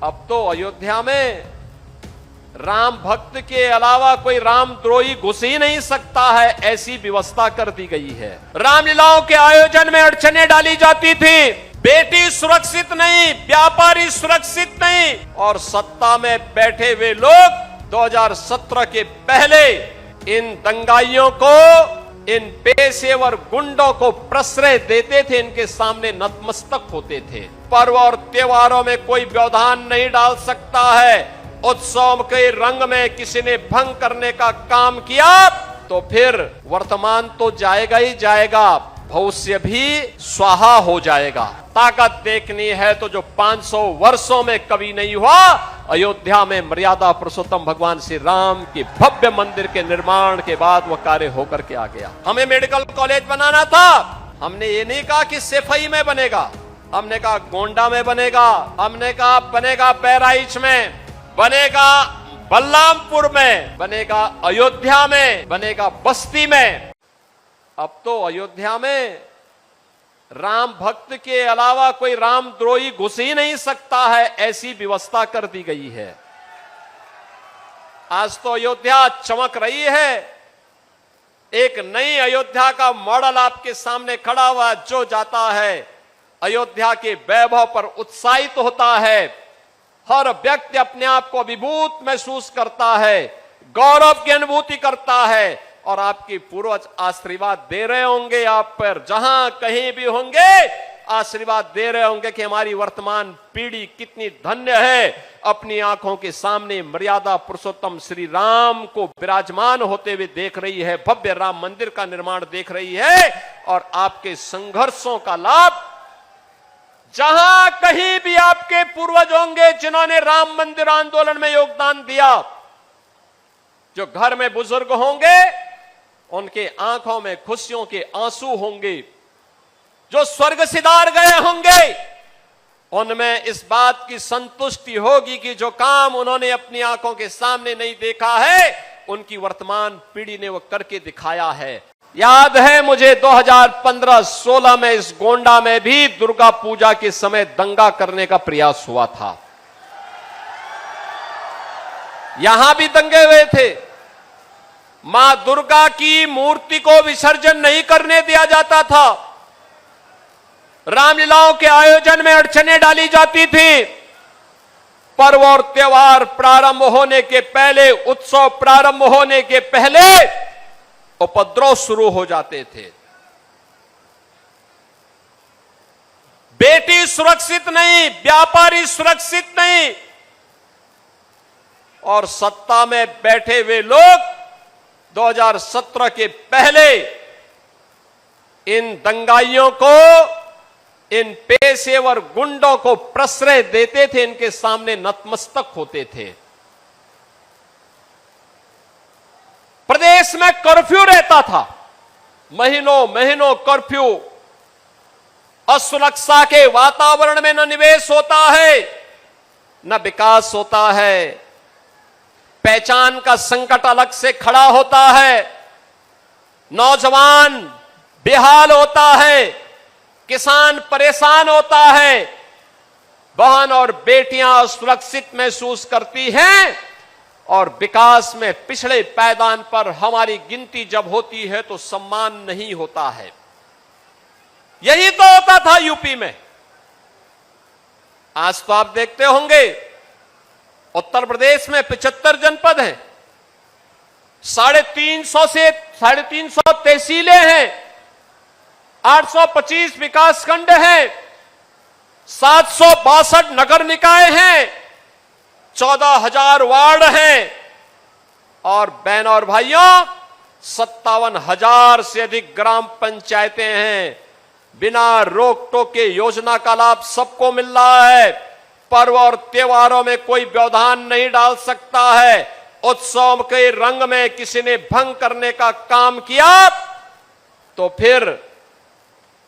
अब तो अयोध्या में राम भक्त के अलावा कोई रामद्रोही घुस ही नहीं सकता है, ऐसी व्यवस्था कर दी गई है। रामलीलाओं के आयोजन में अड़चने डाली जाती थी। बेटी सुरक्षित नहीं, व्यापारी सुरक्षित नहीं, और सत्ता में बैठे हुए लोग 2017 के पहले इन दंगाइयों को, इन पेशेवर गुंडों को प्रश्रय देते थे, इनके सामने नतमस्तक होते थे। पर्व और त्योहारों में कोई व्यवधान नहीं डाल सकता है। उत्सव के रंग में किसी ने भंग करने का काम किया तो फिर वर्तमान तो जाएगा ही जाएगा, भविष्य भी स्वाहा हो जाएगा। ताकत देखनी है तो जो 500 वर्षों में कभी नहीं हुआ, अयोध्या में मर्यादा पुरुषोत्तम भगवान श्री राम के भव्य मंदिर के निर्माण के बाद वह कार्य होकर के आ गया। हमें मेडिकल कॉलेज बनाना था, हमने ये नहीं कहा कि सेफई में बनेगा, हमने कहा गोंडा में बनेगा, हमने कहा बनेगा बहराइच में, बनेगा बलरामपुर में, बनेगा अयोध्या में, बनेगा बस्ती में। अब तो अयोध्या में राम भक्त के अलावा कोई रामद्रोही घुस ही नहीं सकता है, ऐसी व्यवस्था कर दी गई है। आज तो अयोध्या चमक रही है। एक नई अयोध्या का मॉडल आपके सामने खड़ा हुआ, जो जाता है अयोध्या के वैभव पर उत्साहित होता है। हर व्यक्ति अपने आप को अभिभूत महसूस करता है, गौरव की अनुभूति करता है, और आपके पूर्वज आशीर्वाद दे रहे होंगे आप पर, जहां कहीं भी होंगे आशीर्वाद दे रहे होंगे कि हमारी वर्तमान पीढ़ी कितनी धन्य है, अपनी आंखों के सामने मर्यादा पुरुषोत्तम श्री राम को विराजमान होते हुए देख रही है, भव्य राम मंदिर का निर्माण देख रही है। और आपके संघर्षों का लाभ जहां कहीं भी आपके पूर्वज होंगे जिन्होंने राम मंदिर आंदोलन में योगदान दिया, जो घर में बुजुर्ग होंगे उनके आंखों में खुशियों के आंसू होंगे, जो स्वर्ग सिधार गए होंगे उनमें इस बात की संतुष्टि होगी कि जो काम उन्होंने अपनी आंखों के सामने नहीं देखा है, उनकी वर्तमान पीढ़ी ने वो करके दिखाया है। याद है मुझे 2015-16 में इस गोंडा में भी दुर्गा पूजा के समय दंगा करने का प्रयास हुआ था। यहां भी दंगे हुए थे। मां दुर्गा की मूर्ति को विसर्जन नहीं करने दिया जाता था। रामलीलाओं के आयोजन में अड़चने डाली जाती थी। पर्व और त्योहार प्रारंभ होने के पहले, उत्सव प्रारंभ होने के पहले उपद्रव शुरू हो जाते थे। बेटी सुरक्षित नहीं, व्यापारी सुरक्षित नहीं, और सत्ता में बैठे हुए लोग 2017 के पहले इन दंगाइयों को, इन पेशेवर गुंडों को प्रश्रय देते थे, इनके सामने नतमस्तक होते थे। प्रदेश में कर्फ्यू रहता था, महीनों महीनों कर्फ्यू। असुरक्षा के वातावरण में न निवेश होता है, न विकास होता है। पहचान का संकट अलग से खड़ा होता है। नौजवान बेहाल होता है, किसान परेशान होता है, बहन और बेटियां असुरक्षित महसूस करती हैं, और विकास में पिछड़े पायदान पर हमारी गिनती जब होती है तो सम्मान नहीं होता है। यही तो होता था यूपी में। आज तो आप देखते होंगे उत्तर प्रदेश में 75 जनपद हैं, 350 से 350 तहसीलें हैं, 825 विकासखंड हैं, 762 नगर निकाय हैं, 14,000 वार्ड हैं, और बहन और भाइयों 57,000 से अधिक ग्राम पंचायतें हैं। बिना रोक टोक के योजना का लाभ सबको मिल रहा है। पर्व और त्योहारों में कोई व्यवधान नहीं डाल सकता है। उत्सव के रंग में किसी ने भंग करने का काम किया तो फिर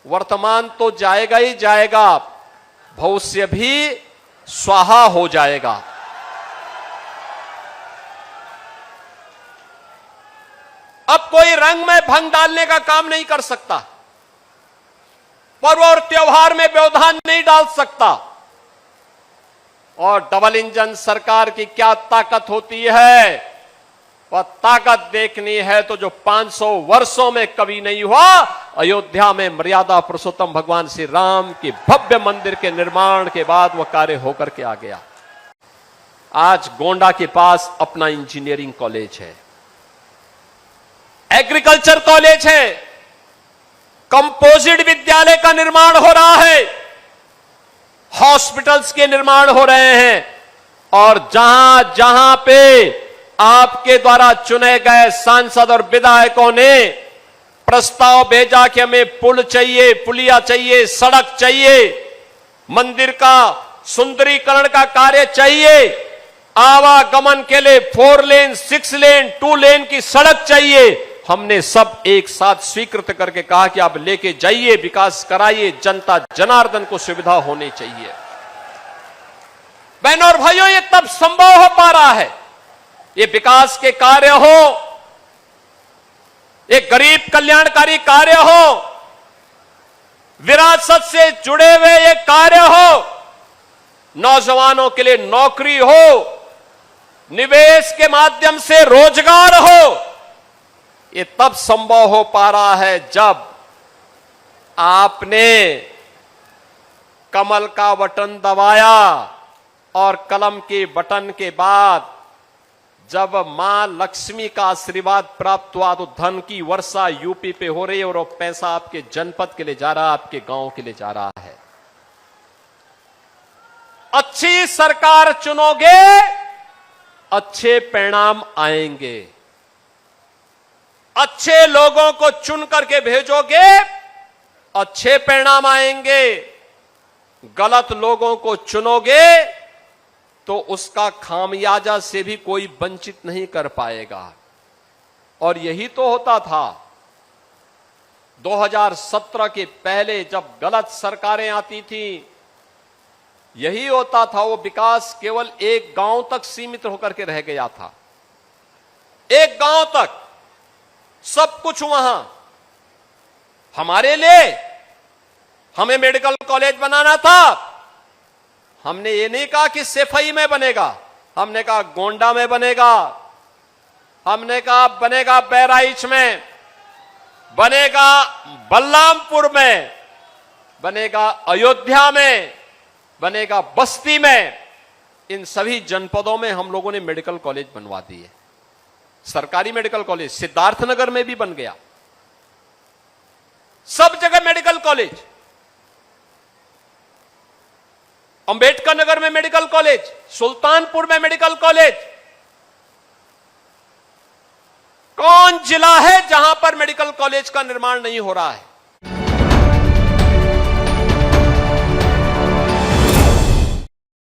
वर्तमान तो जाएगा ही जाएगा, भविष्य भी स्वाहा हो जाएगा। अब कोई रंग में भंग डालने का काम नहीं कर सकता, पर्व और त्योहार में व्यवधान नहीं डाल सकता। और डबल इंजन सरकार की क्या ताकत होती है, वह ताकत देखनी है तो जो 500 वर्षों में कभी नहीं हुआ, अयोध्या में मर्यादा पुरुषोत्तम भगवान श्री राम के भव्य मंदिर के निर्माण के बाद वह कार्य होकर के आ गया। आज गोंडा के पास अपना इंजीनियरिंग कॉलेज है, एग्रीकल्चर कॉलेज है, कंपोजिट विद्यालय का निर्माण हो रहा है, हॉस्पिटल्स के निर्माण हो रहे हैं, और जहां जहां पे आपके द्वारा चुने गए सांसद और विधायकों ने प्रस्ताव भेजा कि हमें पुल चाहिए, पुलिया चाहिए, सड़क चाहिए, मंदिर का सुंदरीकरण का कार्य चाहिए, आवागमन के लिए 4 लेन, 6 लेन, 2 लेन की सड़क चाहिए, हमने सब एक साथ स्वीकृत करके कहा कि आप लेके जाइए, विकास कराइए, जनता जनार्दन को सुविधा होनी चाहिए। बहनों और भाइयों, ये तब संभव हो पा रहा है, ये विकास के कार्य हो, एक गरीब कल्याणकारी कार्य हो, विरासत से जुड़े हुए ये कार्य हो, नौजवानों के लिए नौकरी हो, निवेश के माध्यम से रोजगार हो, ये तब संभव हो पा रहा है जब आपने कमल का बटन दबाया और कलम के बटन के बाद जब मां लक्ष्मी का आशीर्वाद प्राप्त हुआ तो धन की वर्षा यूपी पे हो रही है और वो पैसा आपके जनपद के लिए जा रहा है, आपके गांव के लिए जा रहा है। अच्छी सरकार चुनोगे, अच्छे परिणाम आएंगे। अच्छे लोगों को चुन करके भेजोगे, अच्छे परिणाम आएंगे। गलत लोगों को चुनोगे तो उसका खामियाजा से भी कोई वंचित नहीं कर पाएगा। और यही तो होता था 2017 के पहले जब गलत सरकारें आती थी, यही होता था। वो विकास केवल एक गांव तक सीमित होकर के रह गया था, एक गांव तक सब कुछ वहां। हमारे लिए हमें मेडिकल कॉलेज बनाना था, हमने ये नहीं कहा कि सेफई में बनेगा, हमने कहा गोंडा में बनेगा, हमने कहा बनेगा बहराइच में, बनेगा बलरामपुर में, बनेगा अयोध्या में, बनेगा बस्ती में। इन सभी जनपदों में हम लोगों ने मेडिकल कॉलेज बनवा दिए। सरकारी मेडिकल कॉलेज सिद्धार्थनगर में भी बन गया, सब जगह मेडिकल कॉलेज। अंबेडकर नगर में मेडिकल कॉलेज, सुल्तानपुर में मेडिकल कॉलेज। कौन जिला है जहां पर मेडिकल कॉलेज का निर्माण नहीं हो रहा है?